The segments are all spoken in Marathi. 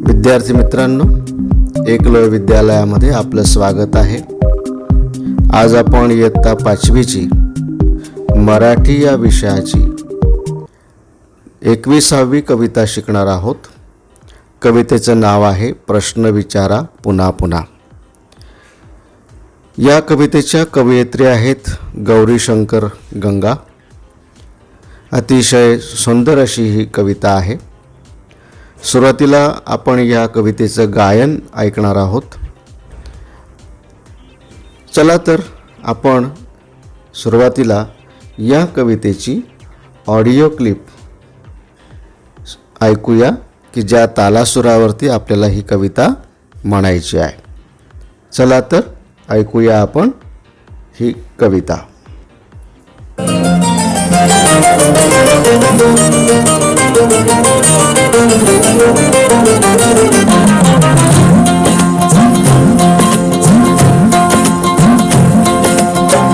विद्यार्थी मित्रांनो, एकलव्य विद्यालयामध्ये आपलं स्वागत आहे। आज आपण इयत्ता 5वीची मराठी या विषयाची 21वी कविता शिकणार आहोत। कवितेचं नाव आहे प्रश्न विचारा पुन्हा पुन्हा। या कवितेच्या कवयित्री आहेत गौरीशंकर गंगा। अतिशय सुंदर अशी ही कविता आहे। सुरुवातीला आपण या कवितेचं गायन ऐकणार आहोत। चला तर आपण सुरुवातीला या कवितेची ऑडिओ क्लिप ऐकूया की ज्या तालासुरावरती आपल्याला ही कविता म्हणायची आहे। चला तर ऐकूया आपण ही कविता।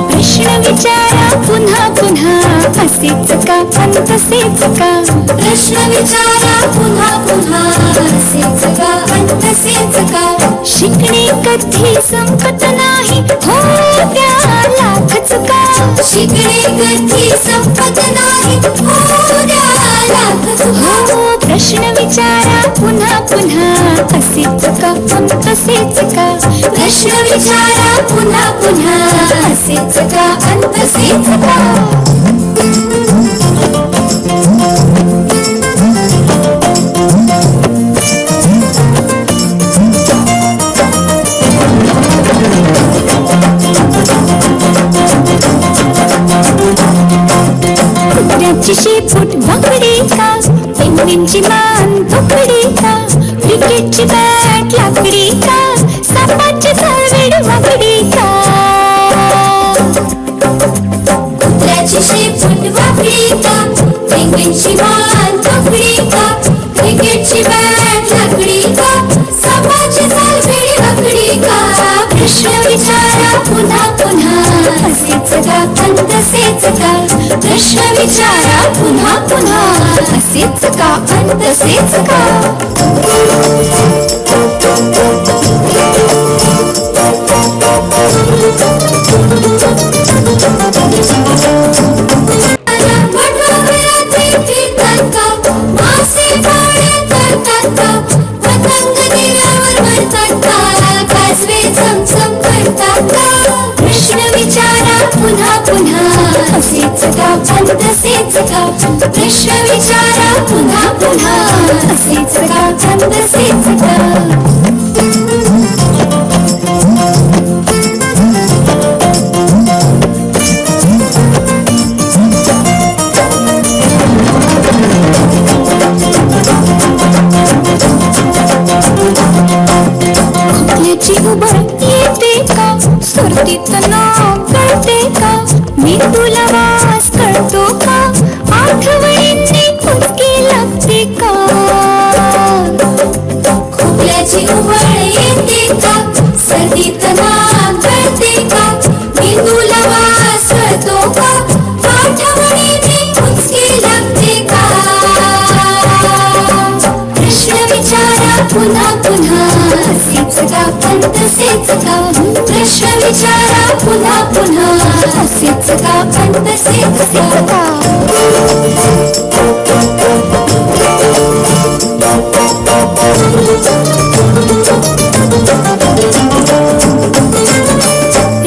प्रश्न विचारा पुन्हा पुन्हा असेच का पण तसेच का। प्रश्न विचारा पुन्हा पुन्हा असेच का पण तसेच का। शिकणे कधी संपत नाही हो द्या लाखच का। शिकणे कधी संपत नाही हो द्या लाखच का। प्रश्न विचारा पुन्हा पुन्हा असेच का पण तसेच का। प्रश्न विचारा पुन्हा पुन्हा असेच का पण तसेच का। कुत्र्याची शेपूट बाकडी का, पेंग्विनची मान तुकडी का, क्रिकेटची बॅट लाकडी का, सापाची झालवेड वाकडी का। कुत्र्याची शेपूट बाकडी का, पेंग्विनची मान तुकडी का, क्रिकेटची बॅट लाकडी का, सापाची झालवेड वाकडी का। प्रश्न विचारा पुन्हा पुन्हा असेच का पण तसेच का। प्रश्न विचारा पुन्हा पुन्हा असेच का पण तसेच का। मासे पाण्यात तरतात का, पतंग दिव्यावर म्हणतात का, काजवे चमचम करतात का। प्रश्न विचारा पुन्हा पुन्हा असेच का पण तसेच का। प्रश्न विचारा पुन्हा पुन्हा असेच का पण तसेच का। खोकल्याची उबळ येते का, सर्दीत नाक गळते का, मेंदूला वास कळतो का, आठवणींनी कुचकी लागते का। खोकल्याची उबळ येते का, सर्दीत नाक गळते का, मेंदूला वास कळतो का, आठवणींनी कुचकी लागते का। प्रश्न विचारा पुन्हा पुन्हा असेच का पण तसेच का। प्रश्न विचारा पुन्हा पुन्हा असेच का पण तसेच का।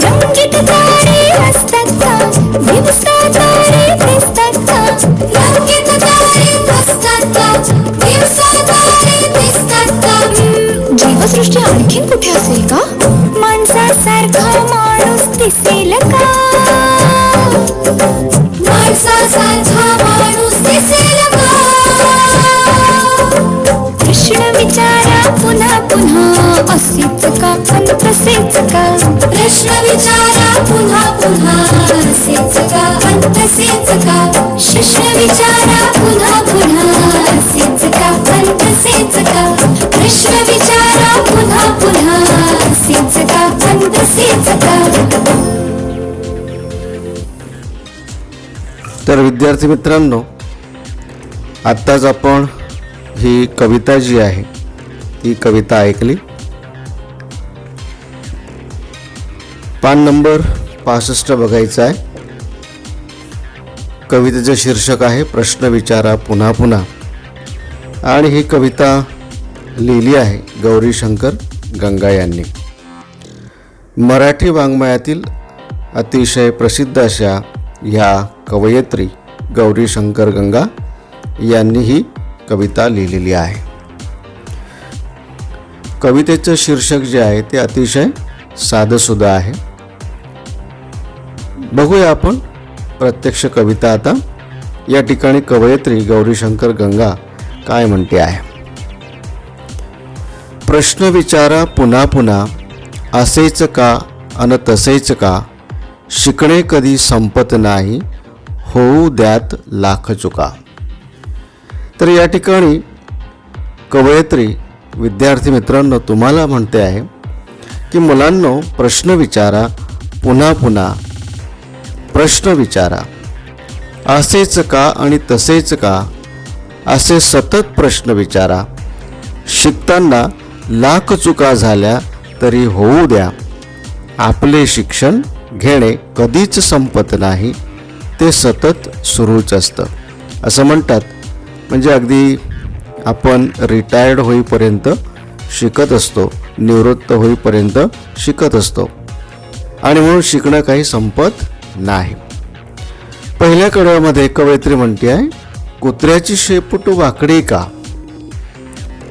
रंगीत तारे असतात का, दिवसा तारे दिसतात का, रंगीत तारे असतात का, दिवसा तारे दिसतात का। जीवसृष्टी आणखीन कुठे असेल का, माणसासारखा माणूस दिसेल का, माणसासारखा माणूस दिसेल का। प्रश्न विचारा पुन्हा पुन्हा असेच का पण तसेच का। प्रश्न विचारा पुन्हा पुन्हा असेच का पण तसेच का। प्रश्न विचारा पुन्हा पुन्हा असेच का पण तसेच का। प्रश्न विचारा पुन्हा पुन्हा असेच का पण तसेच का। तर विद्यार्थी मित्रांनो, आत्ताच आपण ही कविता जी आहे ती कविता ऐकली. पान नंबर 65 बघायचं आहे. कवितेचं शीर्षक आहे प्रश्न विचारा पुन्हा पुन्हा, आणि ही कविता लिहिली आहे गौरीशंकर गंगा यांनी. मराठी वाङ्मयातील अतिशय प्रसिद्ध अशा ह्या कवयित्री गौरीशंकर गंगा यांनी ही कविता लिहिलेली आहे. कवितेचं शीर्षक जे आहे ते अतिशय साधंसुद्धा आहे. बघूया आपण प्रत्यक्ष कविता आता. या ठिकाणी कवयित्री गौरीशंकर गंगा काय म्हणते आहे. प्रश्न विचारा पुन्हा पुन्हा, असेच का अन तसेच का, शिकणे कधी संपत नाही, होऊ द्यात लाख चुका. तर या ठिकाणी कवयित्री विद्यार्थी मित्रांनो तुम्हाला म्हणते आहे की मुलांनो, प्रश्न विचारा पुन्हा पुन्हा, प्रश्न विचारा. असेच का आणि तसेच का असे सतत प्रश्न विचारा. शिकताना लाख चुका झाल्या तरी होऊ द्या, आपले शिक्षण घेणे कधीच संपत नाही, ते सतत सुरूच असतं असं म्हणतात. म्हणजे अगदी आपण रिटायर्ड होईपर्यंत शिकत असतो, निवृत्त होईपर्यंत शिकत असतो, आणि म्हणून शिकणं काही संपत नाही. पहिल्या कडव्यामध्ये कवयित्री म्हणते आहे, कुत्र्याची शेपूट वाकडी का,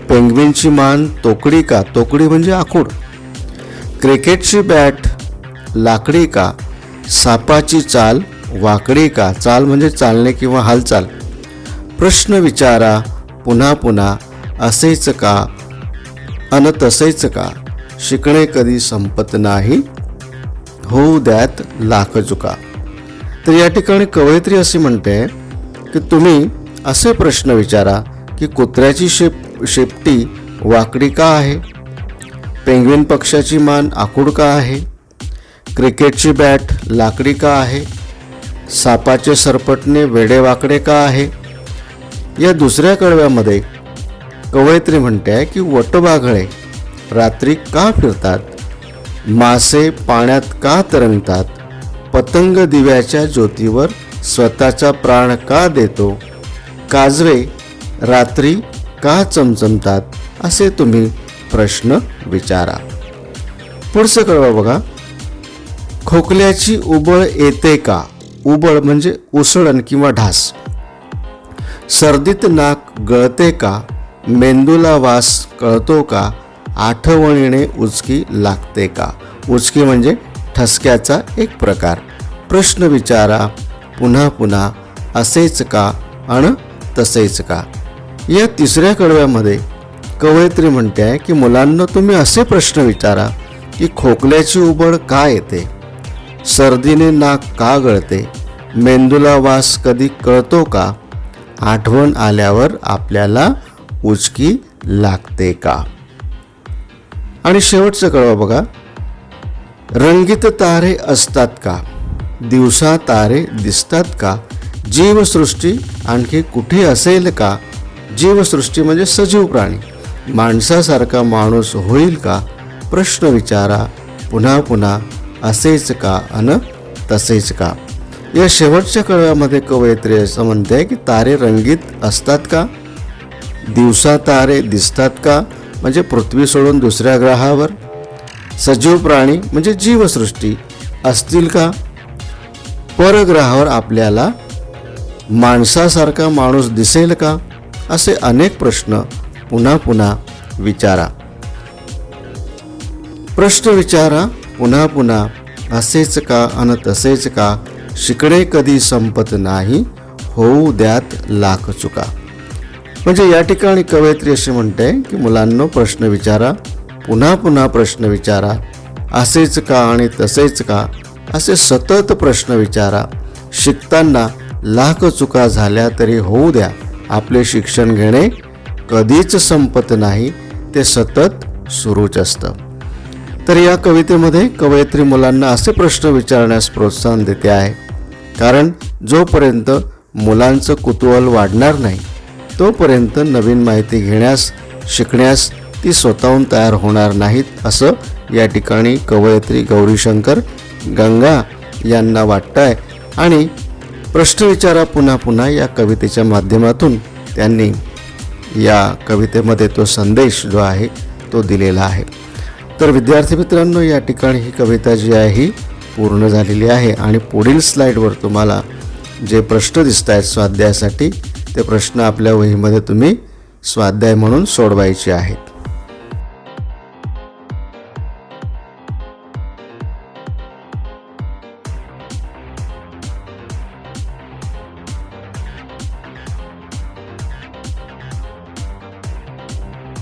पेंग्विनची मान तोकडी का, तोकडी म्हणजे आखूड, क्रिकेटची बॅट लाकडी का, सापाची चाल वाकडी का, चाल म्हणजे चालणे किंवा हालचाल. प्रश्न विचारा पुन्हा पुन्हा, असेच का अन तसेच का, शिकणे कधी संपत नाही, होऊ द्यात लाख चुका. तर या ठिकाणी कवयित्री असे म्हणते की तुम्ही असे प्रश्न विचारा की कुत्र्याची शेपटी वाकडी का आहे, पेंग्विन पक्षाची मान आखूड का आहे, क्रिकेटची बॅट लाकडी का आहे, सापाचे सरपटणे वेडेवाकडे का आहे. या दुसऱ्या कडव्यामध्ये कवयित्री म्हणते आहे की वटवाघळे रात्री का फिरतात, मासे पाण्यात का तरंगतात, पतंग दिव्याच्या ज्योतीवर स्वतःचा प्राण का देतो, काजवे रात्री का चमचमतात, असे तुम्ही प्रश्न विचारा. पुढचं कडवा बघा. खोकल्याची उबळ येते का, उबळ म्हणजे उसळण किंवा ढास, सर्दीत नाक गळते का, मेंदूला वास कळतो का, आठवणीने उचकी लागते का. उचकी म्हणजे ठसक्याचा एक प्रकार. प्रश्न विचारा पुन्हा पुन्हा, असेच का अन तसेच का. या तिसऱ्या कडव्यामध्ये कवयित्री म्हणते आहे की मुलांना तुम्ही असे प्रश्न विचारा की खोकल्याची उबळ का येते, सर्दीने नाक का गळते, मेंदूला वास कधी कळतो का, आठवण आल्यावर आपल्याला उचकी लागते का. आणि शेवटचं कळवा बघा. रंगीत तारे असतात का, दिवसा तारे दिसतात का, जीवसृष्टी आणखी कुठे असेल का, जीवसृष्टी म्हणजे सजीव प्राणी, माणसासारखा माणूस होईल का, प्रश्न विचारा पुन्हा पुन्हा, असेच का अन तसेच का. या शेवटच्या कळव्यामध्ये कवयित्री असं म्हणते की तारे रंगीत असतात का, दिवसा तारे दिसतात का म्हणजे पृथ्वी सोडून दुसऱ्या ग्रहावर, सजीव प्राणी म्हणजे जीवसृष्टी असतील का, परग्रहावर आपल्याला माणसासारखा माणूस दिसेल का, असे अनेक प्रश्न पुन्हा पुन्हा विचारा. प्रश्न विचारा पुन्हा पुन्हा, असेच का अन तसेच का, शिकणे कधी संपत नाही, होऊ द्यात लाख चुका. म्हणजे या ठिकाणी कवयित्री असे म्हणते की मुलांनो, प्रश्न विचारा पुन्हा पुन्हा, प्रश्न विचारा, असेच का आणि तसेच का असे सतत प्रश्न विचारा. शिकताना लाख चुका झाल्या तरी होऊ द्या, आपले शिक्षण घेणे कधीच संपत नाही, ते सतत सुरूच असतं. तर या कवितेमध्ये कवयित्री मुलांना असे प्रश्न विचारण्यास प्रोत्साहन देते आहे, कारण जोपर्यंत मुलांचं कुतूहल वाढणार नाही तोपर्यंत नवीन माहिती घेण्यास, शिकण्यास ती स्वतःहून तयार होणार नाहीत असं या ठिकाणी कवयित्री गौरीशंकर गंगा यांना वाटतं आहे. आणि प्रश्न विचारा पुन्हा पुन्हा या कवितेच्या माध्यमातून त्यांनी या कवितेमध्ये तो संदेश जो आहे तो दिलेला आहे. तर विद्यार्थी मित्रांनो, या ठिकाणी ही कविता जी आहे ही पूर्ण झालेली आहे. आणि पुढील स्लाईडवर तुम्हाला जे प्रश्न दिसत आहेत स्वाध्यायासाठी, ते प्रश्न आपल्या वहीमध्ये तुम्ही स्वाध्याय म्हणून सोडवायचे आहेत.